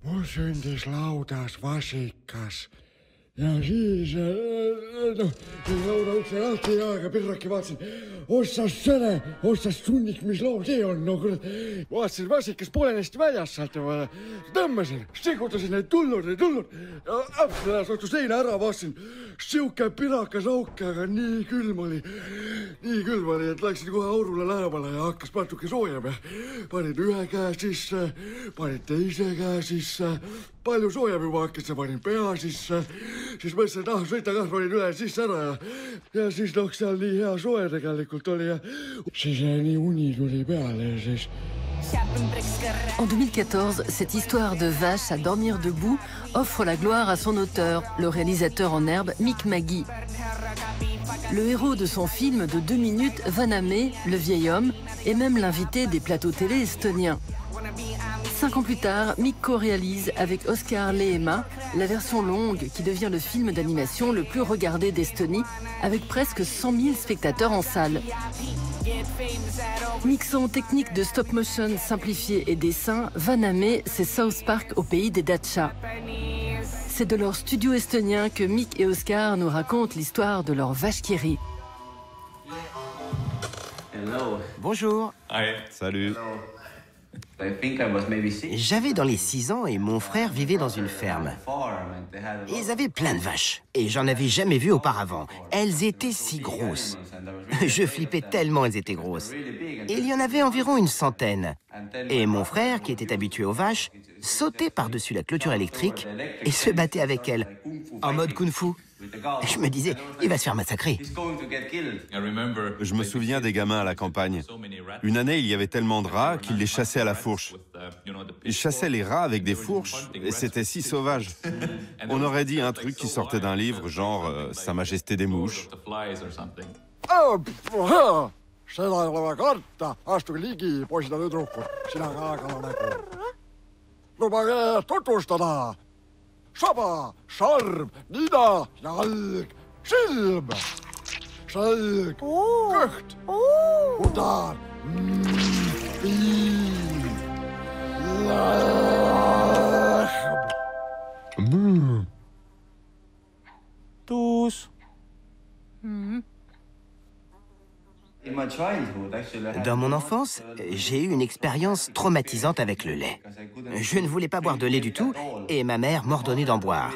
Mul sündis laudas vasikas. Ja siis, laudaukse lahti ja pirraki vaatasin, ossas sõne, ossas sunnik, mis loo see on, no kurat. Vaatasin, vasikas poole neist väljas sealt ja tõmbasin, sigutasin neid tulnud. Ja äpsõnas otsu seina ära vaatasin, siuke pirakas auk, aga nii külm oli, et läksin kohe aurule lähemale ja hakkas natuke soojama. Panin ühe käe sisse, panin teise käe sisse, palju soojem juba hakkas ja panin pea sisse. Siis mõtlesin, et sõita kah, panin üle sisse ära ja siis seal nii hea soe tegelikult oli ja siis nii uni tuli peale ja siis... En 2014, cette histoire de vache à dormir debout offre la gloire à son auteur, le réalisateur en herbe Mick Magee. Le héros de son film de 2 minutes, Vaname, le vieil homme, est même l'invité des plateaux télé estoniens. 5 ans plus tard, Mick co-réalise avec Oskar Leema la version longue qui devient le film d'animation le plus regardé d'Estonie, avec presque 100 000 spectateurs en salle. Mixant techniques de stop-motion simplifiées et dessins, Vaname, c'est South Park au pays des Dacha. C'est de leur studio estonien que Mick et Oskar nous racontent l'histoire de leur vache qui rit. Bonjour. Hi. Salut. J'avais dans les 6 ans et mon frère vivait dans une ferme. Ils avaient plein de vaches et j'en avais jamais vu auparavant. Elles étaient si grosses. Je flippais tellement elles étaient grosses. Et il y en avait environ une centaine. Et mon frère, qui était habitué aux vaches, sautait par-dessus la clôture électrique et se battait avec elles, en mode kung-fu. Je me disais, il va se faire massacrer. Je me souviens des gamins à la campagne. Une année, il y avait tellement de rats qu'ils les chassaient à la fourche. Ils chassaient les rats avec des fourches et c'était si sauvage. On aurait dit un truc qui sortait d'un livre, genre Sa Majesté des mouches. Seda ei ole vaja karta, astuge ligi, poisid ja tüdrukud, sina ka kala nägu. Lubage tutvustada. Saba, sarv, nina, jalg, silm, selg, kõht, udar, piim, lähm. Tuus. Dans mon enfance, j'ai eu une expérience traumatisante avec le lait. Je ne voulais pas boire de lait du tout et ma mère m'ordonnait d'en boire.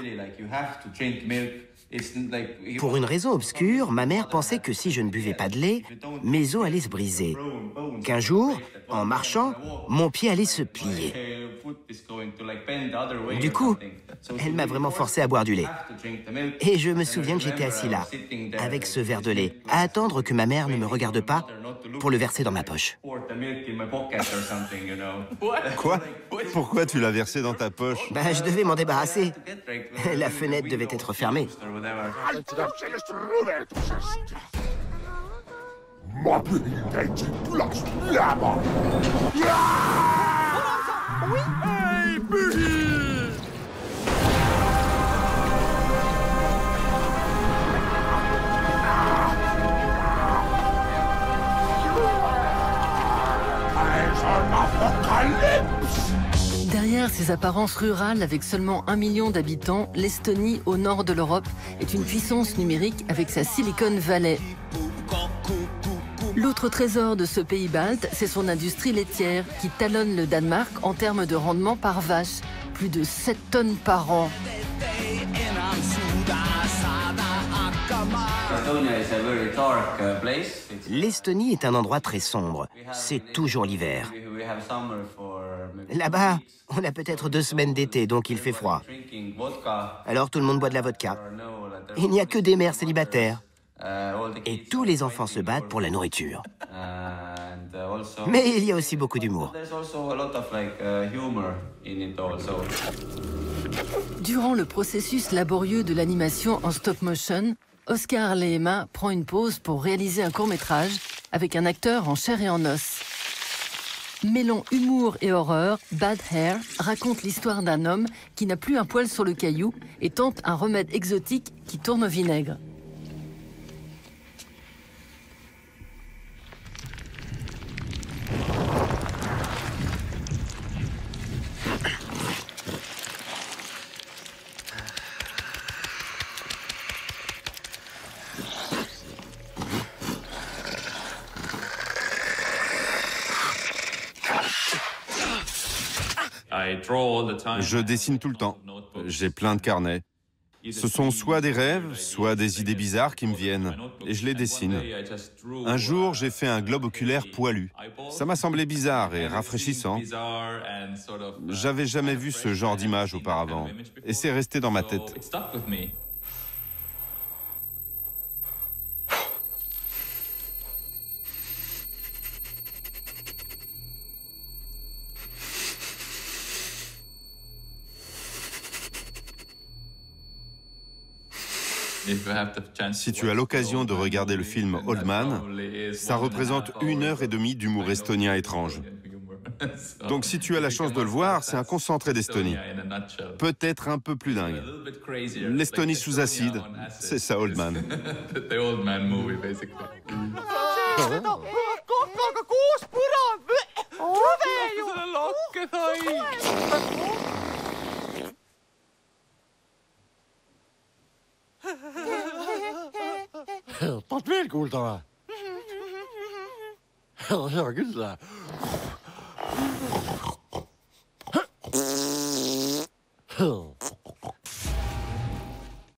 Pour une raison obscure, ma mère pensait que si je ne buvais pas de lait, mes os allaient se briser. Qu'un jour, en marchant, mon pied allait se plier. Du coup, elle m'a vraiment forcé à boire du lait. Et je me souviens que j'étais assis là, avec ce verre de lait, à attendre que ma mère ne me regarde pas pour le verser dans ma poche. Quoi? Pourquoi tu l'as versé dans ta poche? Ben, je devais m'en débarrasser. La fenêtre devait être fermée. Derrière ses apparences rurales avec seulement 1 million d'habitants, l'Estonie, au nord de l'Europe, est une puissance numérique avec sa Silicon Valley. L'autre trésor de ce pays balte, c'est son industrie laitière qui talonne le Danemark en termes de rendement par vache. Plus de 7 tonnes par an. L'Estonie est un endroit très sombre. C'est toujours l'hiver. Là-bas, on a peut-être 2 semaines d'été, donc il fait froid. Alors tout le monde boit de la vodka. Il n'y a que des mères célibataires. Et tous les enfants se battent pour la nourriture. Mais il y a aussi beaucoup d'humour. Durant le processus laborieux de l'animation en stop-motion, Oskar Leema prend une pause pour réaliser un court-métrage avec un acteur en chair et en os. Mêlant humour et horreur, Bad Hair raconte l'histoire d'un homme qui n'a plus un poil sur le caillou et tente un remède exotique qui tourne au vinaigre. Je dessine tout le temps. J'ai plein de carnets. Ce sont soit des rêves, soit des idées bizarres qui me viennent, et je les dessine. Un jour, j'ai fait un globe oculaire poilu. Ça m'a semblé bizarre et rafraîchissant. J'avais jamais vu ce genre d'image auparavant, et c'est resté dans ma tête. Si tu as l'occasion de regarder le film Old Man, ça représente 1h30 d'humour estonien étrange. Donc si tu as la chance de le voir, c'est un concentré d'Estonie. Peut-être un peu plus dingue. L'Estonie sous acide, c'est ça Old Man. Tahad veel kuulda või? Hea küll.